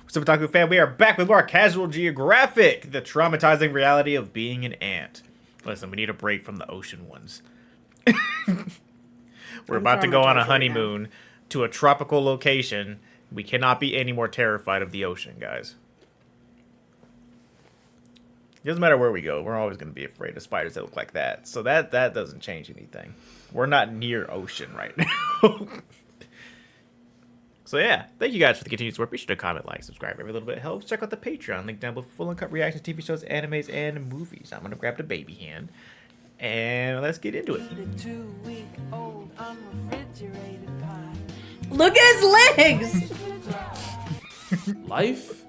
What's up, Otaku fan? We are back with more Casual Geographic, the traumatizing reality of being an ant. Listen, we need a break from the ocean ones. We're about to go on a honeymoon to a tropical location. We cannot be any more terrified of the ocean, guys. It doesn't matter where we go. We're always going to be afraid of spiders that look like that. So that doesn't change anything. We're not near ocean right now. So yeah, thank you guys for the continued support. Be sure to comment, like, subscribe. Every little bit helps. Check out the Patreon. Link down below for full uncut reactions, TV shows, animes, and movies. I'm going to grab the baby hand. And let's get into it. Look at his legs! Life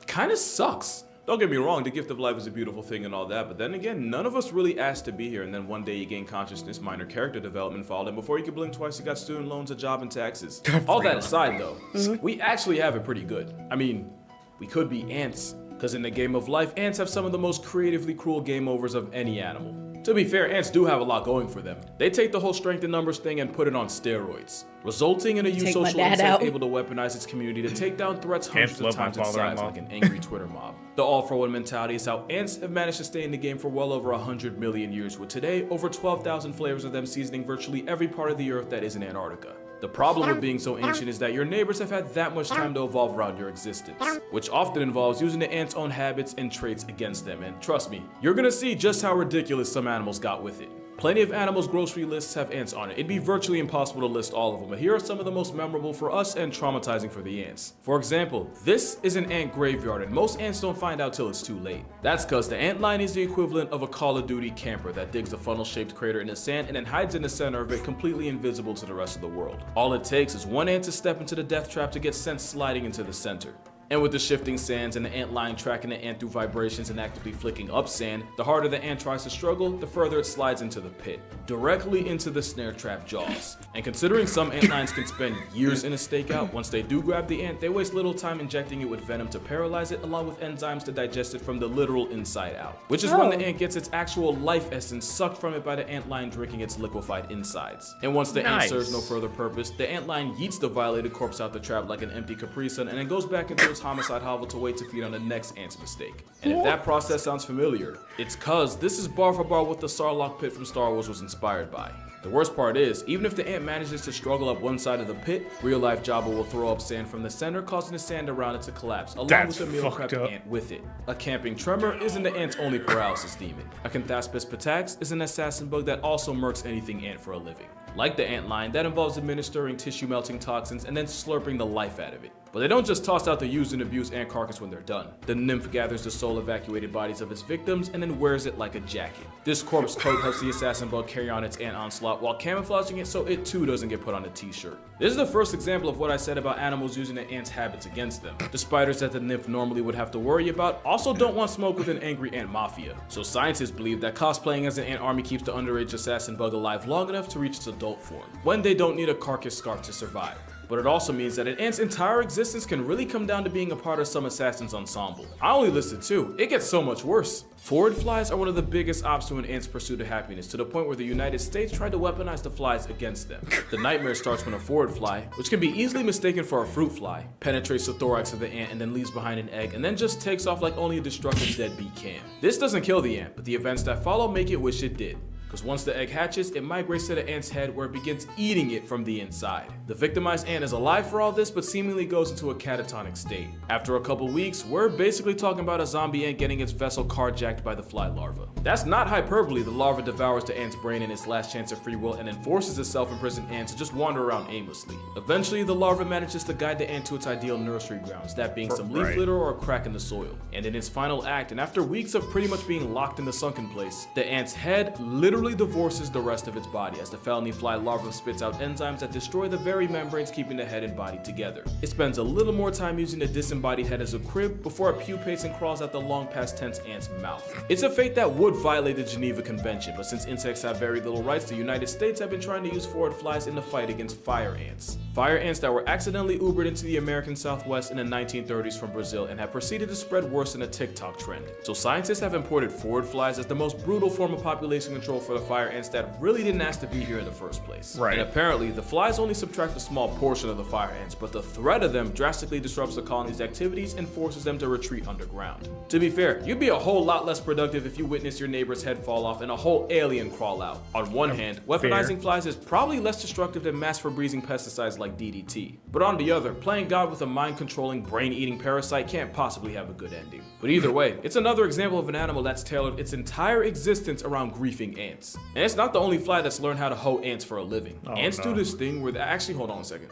kind of sucks. Don't get me wrong, the gift of life is a beautiful thing and all that, but then again, none of us really asked to be here, and then one day you gain consciousness, minor character development followed, and before you could blink twice, you got student loans, a job, and taxes. All that aside though, we actually have it pretty good. I mean, we could be ants, because in the game of life, ants have some of the most creatively cruel game overs of any animal. To be fair, ants do have a lot going for them. They take the whole strength in numbers thing and put it on steroids, resulting in a youth social insect able to weaponize its community to take down threats hundreds of times in size like an angry Twitter mob. The all-for-one mentality is how ants have managed to stay in the game for well over 100 million years, with today over 12,000 flavors of them seasoning virtually every part of the earth that isn't Antarctica. The problem with being so ancient is that your neighbors have had that much time to evolve around your existence, which often involves using the ants' own habits and traits against them, and trust me, you're gonna see just how ridiculous some animals got with it. Plenty of animals' grocery lists have ants on it. It'd be virtually impossible to list all of them, but here are some of the most memorable for us and traumatizing for the ants. For example, this is an ant graveyard, and most ants don't find out till it's too late. That's because the ant line is the equivalent of a Call of Duty camper that digs a funnel-shaped crater in the sand and then hides in the center of it completely invisible to the rest of the world. All it takes is one ant to step into the death trap to get sent sliding into the center. And with the shifting sands and the ant line tracking the ant through vibrations and actively flicking up sand, the harder the ant tries to struggle, the further it slides into the pit, directly into the snare trap jaws. And considering some ant lines can spend years in a stakeout, once they do grab the ant, they waste little time injecting it with venom to paralyze it, along with enzymes to digest it from the literal inside out. Which is when the ant gets its actual life essence sucked from it by the ant line drinking its liquefied insides. And once the ant serves no further purpose, the ant line yeets the violated corpse out the trap like an empty Capri Sun and then goes back into homicide hovel to wait to feed on the next ant's mistake. And if that process sounds familiar, it's cause this is bar for bar what the Sarlacc pit from Star Wars was inspired by. The worst part is, even if the ant manages to struggle up one side of the pit, real-life Jabba will throw up sand from the center, causing the sand around it to collapse, along with the meal-prepped ant with it. A camping tremor isn't the ant's only paralysis demon. A Canthaspis patax is an assassin bug that also murks anything ant for a living. Like the ant line, that involves administering tissue-melting toxins and then slurping the life out of it. But they don't just toss out the used and abused ant carcass when they're done. The nymph gathers the soul-evacuated bodies of its victims and then wears it like a jacket. This corpse coat helps the assassin bug carry on its ant onslaught while camouflaging it so it too doesn't get put on a t-shirt. This is the first example of what I said about animals using the ant's habits against them. The spiders that the nymph normally would have to worry about also don't want smoke with an angry ant mafia. So scientists believe that cosplaying as an ant army keeps the underage assassin bug alive long enough to reach its adult form, when they don't need a carcass scarf to survive. But it also means that an ant's entire existence can really come down to being a part of some assassin's ensemble. I only listed two. It gets so much worse. Forward flies are one of the biggest ops to an ant's pursuit of happiness, to the point where the United States tried to weaponize the flies against them. The nightmare starts when a forward fly, which can be easily mistaken for a fruit fly, penetrates the thorax of the ant and then leaves behind an egg and then just takes off like only a destructive deadbeat can. This doesn't kill the ant, but the events that follow make it wish it did. Because once the egg hatches, it migrates to the ant's head where it begins eating it from the inside. The victimized ant is alive for all this, but seemingly goes into a catatonic state. After a couple weeks, we're basically talking about a zombie ant getting its vessel carjacked by the fly larva. That's not hyperbole. The larva devours the ant's brain in its last chance of free will and then forces the self-imprisoned ant to just wander around aimlessly. Eventually, the larva manages to guide the ant to its ideal nursery grounds, that being some leaf litter or a crack in the soil. And in its final act, and after weeks of pretty much being locked in the sunken place, the ant's head literally divorces the rest of its body as the felony fly larva spits out enzymes that destroy the very membranes keeping the head and body together. It spends a little more time using the disembodied head as a crib before it pupates and crawls out the long past tense ant's mouth. It's a fate that would violate the Geneva Convention, but since insects have very little rights, the United States have been trying to use forward flies in the fight against fire ants. Fire ants that were accidentally Ubered into the American Southwest in the 1930s from Brazil and have proceeded to spread worse than a TikTok trend. So scientists have imported forward flies as the most brutal form of population control for the fire ants that really didn't ask to be here in the first place. Right. And apparently, the flies only subtract a small portion of the fire ants, but the threat of them drastically disrupts the colony's activities and forces them to retreat underground. To be fair, you'd be a whole lot less productive if you witnessed your neighbor's head fall off and a whole alien crawl out. On one hand, weaponizing flies is probably less destructive than mass Febrezing pesticides like DDT. But on the other, playing God with a mind-controlling, brain-eating parasite can't possibly have a good ending. But either way, it's another example of an animal that's tailored its entire existence around griefing ants. And it's not the only fly that's learned how to hoe ants for a living. Ants do this thing where hold on a second.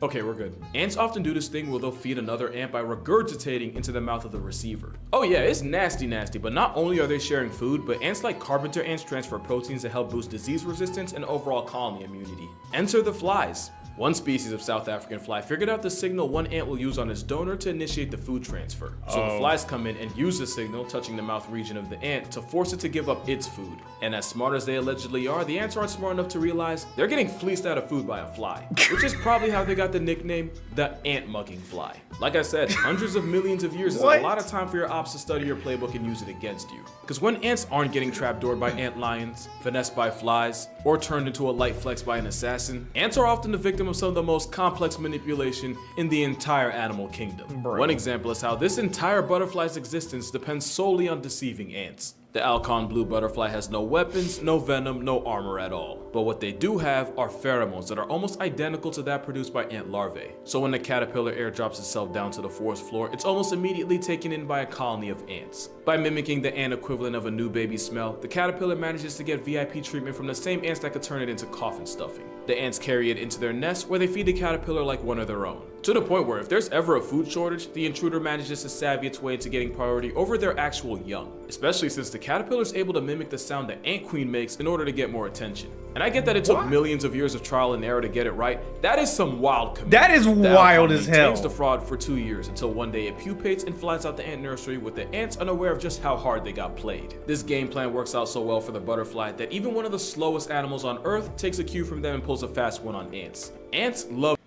Okay, we're good. Ants often do this thing where they'll feed another ant by regurgitating into the mouth of the receiver. Oh yeah, it's nasty, but not only are they sharing food, but ants like carpenter ants transfer proteins that help boost disease resistance and overall colony immunity. Enter the flies. One species of South African fly figured out the signal one ant will use on its donor to initiate the food transfer. So the flies come in and use the signal, touching the mouth region of the ant, to force it to give up its food. And as smart as they allegedly are, the ants aren't smart enough to realize they're getting fleeced out of food by a fly, which is probably how they got the nickname the ant mugging fly. Like I said, hundreds of millions of years is a lot of time for your ops to study your playbook and use it against you. Because when ants aren't getting trapdoored by ant lions, finessed by flies, or turned into a light flex by an assassin, ants are often the victim of some of the most complex manipulation in the entire animal kingdom. One example is how this entire butterfly's existence depends solely on deceiving ants. The Alcon blue butterfly has no weapons, no venom, no armor at all. But what they do have are pheromones that are almost identical to that produced by ant larvae. So when the caterpillar airdrops itself down to the forest floor, it's almost immediately taken in by a colony of ants. By mimicking the ant equivalent of a new baby smell, the caterpillar manages to get VIP treatment from the same ants that could turn it into coffin stuffing. The ants carry it into their nest where they feed the caterpillar like one of their own. To the point where if there's ever a food shortage, the intruder manages to savvy its way into getting priority over their actual young. Especially since the caterpillar is able to mimic the sound the ant queen makes in order to get more attention. And I get that it took millions of years of trial and error to get it right. That is some wild commitment. That is wild as hell. The fraud for 2 years until one day it pupates and flies out the ant nursery with the ants unaware of just how hard they got played. This game plan works out so well for the butterfly that even one of the slowest animals on Earth takes a cue from them and pulls a fast one on ants. Ants love.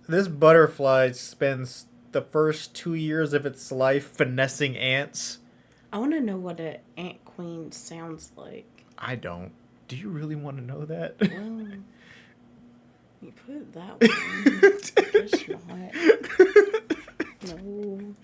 This butterfly spends the first 2 years of its life finessing ants. I want to know what an ant queen sounds like. I don't. Do you really want to know that? Well, you put it that way. Just not. No.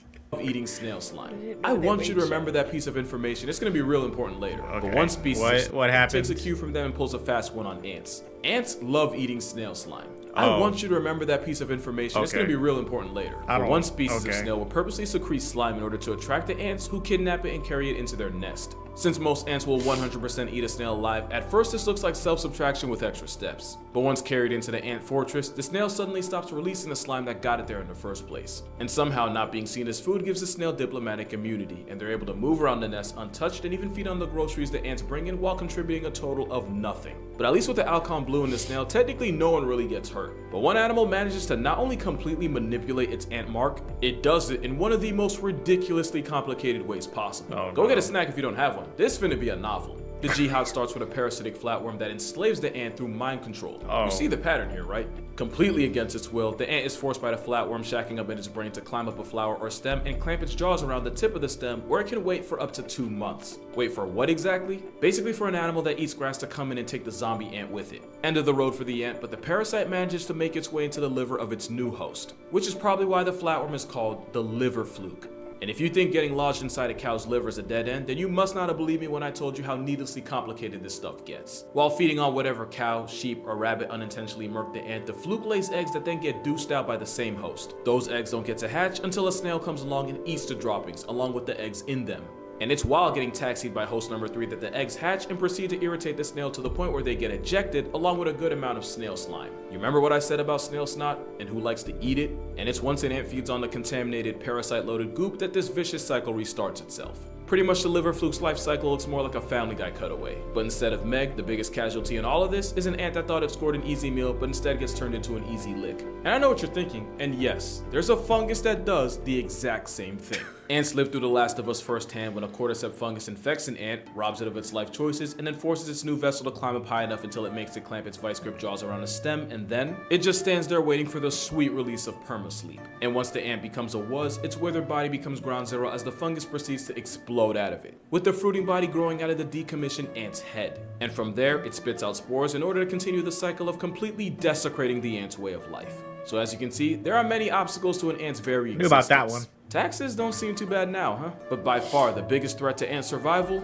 Eating snail slime. I want you to remember that piece of information. It's going to be real important later. Okay. But one species what happens? takes a cue from them and pulls a fast one on ants. Ants love eating snail slime. I want you to remember that piece of information. It's going to be real important later. But one species of snail will purposely secrete slime in order to attract the ants who kidnap it and carry it into their nest. Since most ants will 100% eat a snail alive, at first this looks like self-subtraction with extra steps. But once carried into the ant fortress, the snail suddenly stops releasing the slime that got it there in the first place. And somehow not being seen as food gives the snail diplomatic immunity, and they're able to move around the nest untouched and even feed on the groceries the ants bring in while contributing a total of nothing. But at least with the Alcon blue and the snail, technically no one really gets hurt. But one animal manages to not only completely manipulate its ant mark, it does it in one of the most ridiculously complicated ways possible. Go get a snack if you don't have one. This finna be a novel. The jihad starts with a parasitic flatworm that enslaves the ant through mind control. You see the pattern here, right? Completely against its will, the ant is forced by the flatworm shacking up in its brain to climb up a flower or stem and clamp its jaws around the tip of the stem where it can wait for up to 2 months. Wait for what exactly? Basically for an animal that eats grass to come in and take the zombie ant with it. End of the road for the ant, but the parasite manages to make its way into the liver of its new host, which is probably why the flatworm is called the liver fluke. And if you think getting lodged inside a cow's liver is a dead end, then you must not have believed me when I told you how needlessly complicated this stuff gets. While feeding on whatever cow, sheep, or rabbit unintentionally murked the ant, the fluke lays eggs that then get deuced out by the same host. Those eggs don't get to hatch until a snail comes along and eats the droppings, along with the eggs in them. And it's while getting taxied by host number 3 that the eggs hatch and proceed to irritate the snail to the point where they get ejected along with a good amount of snail slime. You remember what I said about snail snot and who likes to eat it? And it's once an ant feeds on the contaminated, parasite-loaded goop that this vicious cycle restarts itself. Pretty much the liver fluke's life cycle looks more like a Family Guy cutaway. But instead of Meg, the biggest casualty in all of this is an ant that thought it scored an easy meal but instead gets turned into an easy lick. And I know what you're thinking, and yes, there's a fungus that does the exact same thing. Ants live through The Last of Us firsthand when a cordyceps fungus infects an ant, robs it of its life choices, and then forces its new vessel to climb up high enough until it makes it clamp its vice grip jaws around a stem, and then it just stands there waiting for the sweet release of perma-sleep. And once the ant becomes a was, its withered body becomes ground zero as the fungus proceeds to explode out of it, with the fruiting body growing out of the decommissioned ant's head. And from there, it spits out spores in order to continue the cycle of completely desecrating the ant's way of life. So as you can see, there are many obstacles to an ant's very existence. Knew about that one. Taxes don't seem too bad now, huh? But by far, the biggest threat to ant survival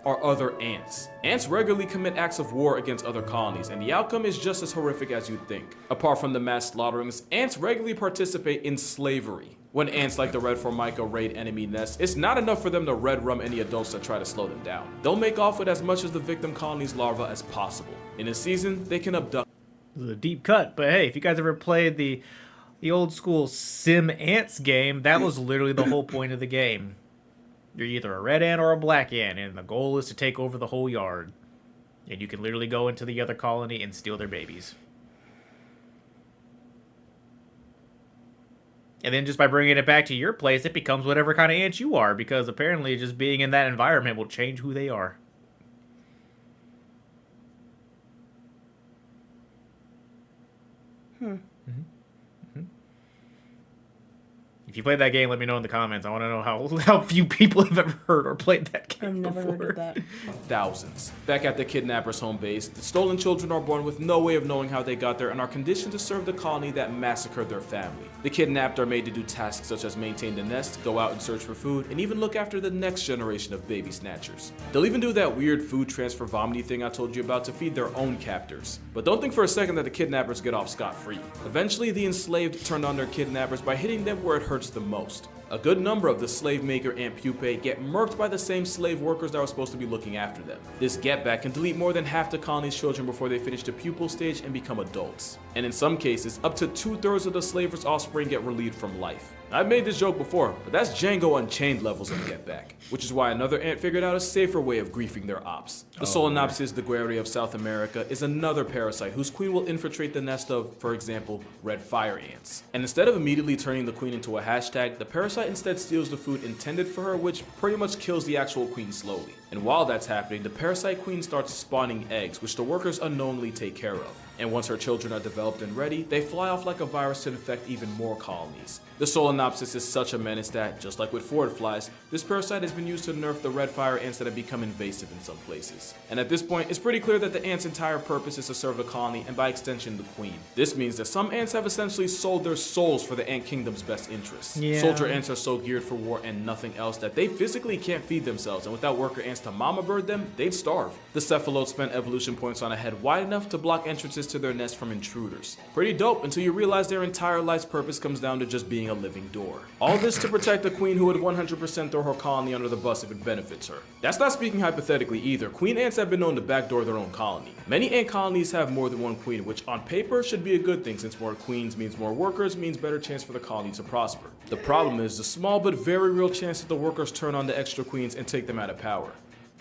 are other ants. Ants regularly commit acts of war against other colonies, and the outcome is just as horrific as you'd think. Apart from the mass slaughterings, ants regularly participate in slavery. When ants like the red formica raid enemy nests, it's not enough for them to red rum any adults that try to slow them down. They'll make off with as much of the victim colony's larvae as possible. In a season, they can abduct. This is a deep cut, but hey, if you guys ever played the old school Sim Ants game, that was literally the whole point of the game. You're either a red ant or a black ant, and the goal is to take over the whole yard. And you can literally go into the other colony and steal their babies. And then just by bringing it back to your place, it becomes whatever kind of ant you are, because apparently just being in that environment will change who they are. If you played that game, let me know in the comments. I want to know how few people have ever heard or played that game I've never before. heard of that. Thousands. Back at the kidnapper's home base, the stolen children are born with no way of knowing how they got there and are conditioned to serve the colony that massacred their family. The kidnapped are made to do tasks such as maintain the nest, go out and search for food, and even look after the next generation of baby snatchers. They'll even do that weird food transfer vomiting thing I told you about to feed their own captors. But don't think for a second that the kidnappers get off scot-free. Eventually, the enslaved turn on their kidnappers by hitting them where it hurts the most. A good number of the slave maker ant pupae get murked by the same slave workers that were supposed to be looking after them. This getback can delete more than half the colony's children before they finish the pupal stage and become adults. And in some cases, up to 2/3 of the slavers' offspring get relieved from life. I've made this joke before, but that's Django Unchained levels of getback, which is why another ant figured out a safer way of griefing their ops. The Solenopsis daguerreae of South America is another parasite whose queen will infiltrate the nest of, for example, red fire ants. And instead of immediately turning the queen into a hashtag, the parasite instead steals the food intended for her, which pretty much kills the actual queen slowly. And while that's happening, the parasite queen starts spawning eggs, which the workers unknowingly take care of. And once her children are developed and ready, they fly off like a virus to infect even more colonies. The Solenopsis is such a menace that, just like with forward flies, this parasite has been used to nerf the red fire ants that have become invasive in some places. And at this point, it's pretty clear that the ant's entire purpose is to serve the colony and by extension the queen. This means that some ants have essentially sold their souls for the ant kingdom's best interests. Yeah. Soldier ants are so geared for war and nothing else that they physically can't feed themselves, and without worker ants to mama bird them, they'd starve. The cephalotes spent evolution points on a head wide enough to block entrances to their nest from intruders. Pretty dope until you realize their entire life's purpose comes down to just being a living door. All this to protect the queen who would 100% throw her colony under the bus if it benefits her. That's not speaking hypothetically either. Queen ants have been known to backdoor their own colony. Many ant colonies have more than one queen, which on paper should be a good thing since more queens means more workers means better chance for the colony to prosper. The problem is the small but very real chance that the workers turn on the extra queens and take them out of power.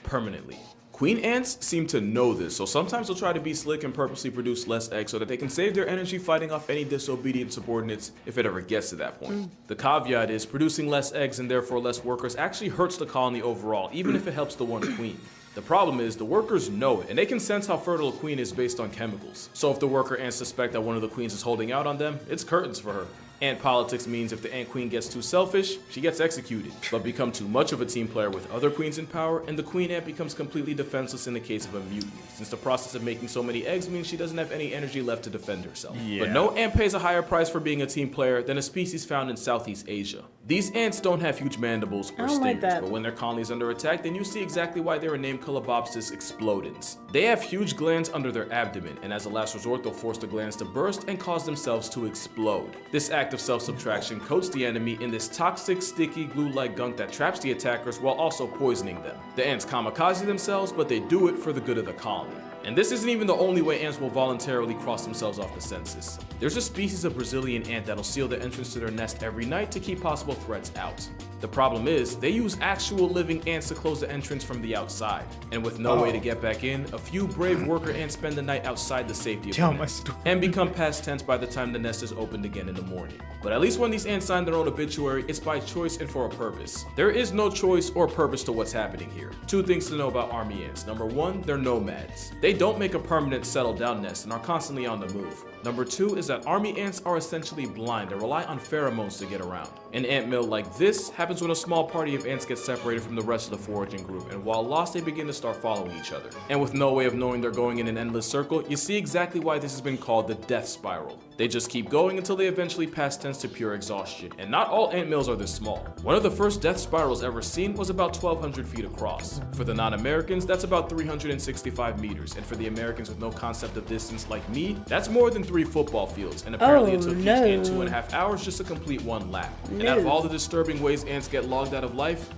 Permanently. Queen ants seem to know this, so sometimes they'll try to be slick and purposely produce less eggs so that they can save their energy fighting off any disobedient subordinates if it ever gets to that point. The caveat is producing less eggs and therefore less workers actually hurts the colony overall, even if it helps the one queen. The problem is the workers know it, and they can sense how fertile a queen is based on chemicals. So if the worker ants suspect that one of the queens is holding out on them, it's curtains for her. Ant politics means if the ant queen gets too selfish, she gets executed, but become too much of a team player with other queens in power, and the queen ant becomes completely defenseless in the case of a mutiny, since the process of making so many eggs means she doesn't have any energy left to defend herself. Yeah. But no ant pays a higher price for being a team player than a species found in Southeast Asia. These ants don't have huge mandibles or I don't like stingers, that. but when their colony is under attack, then you see exactly why they were named Colobopsis explodens. They have huge glands under their abdomen, and as a last resort, they'll force the glands to burst and cause themselves to explode. This act of self-subtraction coats the enemy in this toxic, sticky, glue-like gunk that traps the attackers while also poisoning them. The ants kamikaze themselves, but they do it for the good of the colony. And this isn't even the only way ants will voluntarily cross themselves off the census. There's a species of Brazilian ant that'll seal the entrance to their nest every night to keep possible threats out. The problem is, they use actual living ants to close the entrance from the outside. And with no way to get back in, a few brave worker ants spend the night outside the safety of Tell the my nest, story. and become past tense by the time the nest is opened again in the morning. But at least when these ants sign their own obituary, it's by choice and for a purpose. There is no choice or purpose to what's happening here. Two things to know about army ants. Number one, they're nomads. They don't make a permanent settle down nest and are constantly on the move. Number two is that army ants are essentially blind and rely on pheromones to get around. An ant mill like this happens when a small party of ants gets separated from the rest of the foraging group, and while lost they begin to start following each other. And with no way of knowing they're going in an endless circle, you see exactly why this has been called the death spiral. They just keep going until they eventually pass tense to pure exhaustion. And not all ant mills are this small. One of the first death spirals ever seen was about 1,200 feet across. For the non-Americans, that's about 365 meters, and for the Americans with no concept of distance like me, that's more than 3 football fields, and apparently it took each ant 2.5 hours just to complete one lap. And out of all the disturbing ways ants get logged out of life,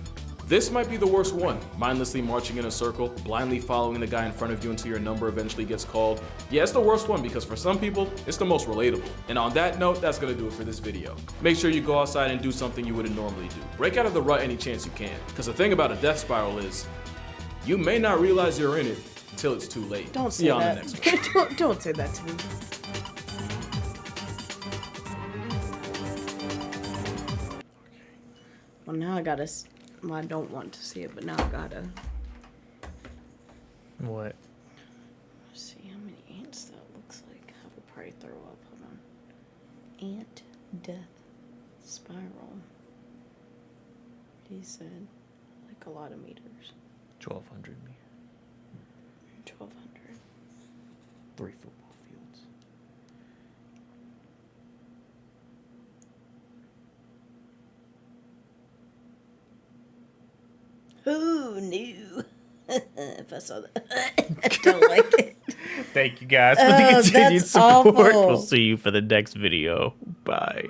this might be the worst one. Mindlessly marching in a circle, blindly following the guy in front of you until your number eventually gets called. Yeah, it's the worst one because for some people, it's the most relatable. And on that note, that's gonna do it for this video. Make sure you go outside and do something you wouldn't normally do. Break out of the rut any chance you can. Because the thing about a death spiral is, you may not realize you're in it until it's too late. Don't See say you on the that. next one. Don't say that to me. Well, now I gotta. Well, I don't want to see it, but now I gotta What? see how many ants that looks like. I will probably throw up. Hold on. Ant death spiral. He said, like a lot of meters. 1,200 meters. 1,200. 3 football fields. Who knew? If I saw that, I don't like it. Thank you guys for the continued That's support. awful. We'll see you for the next video. Bye.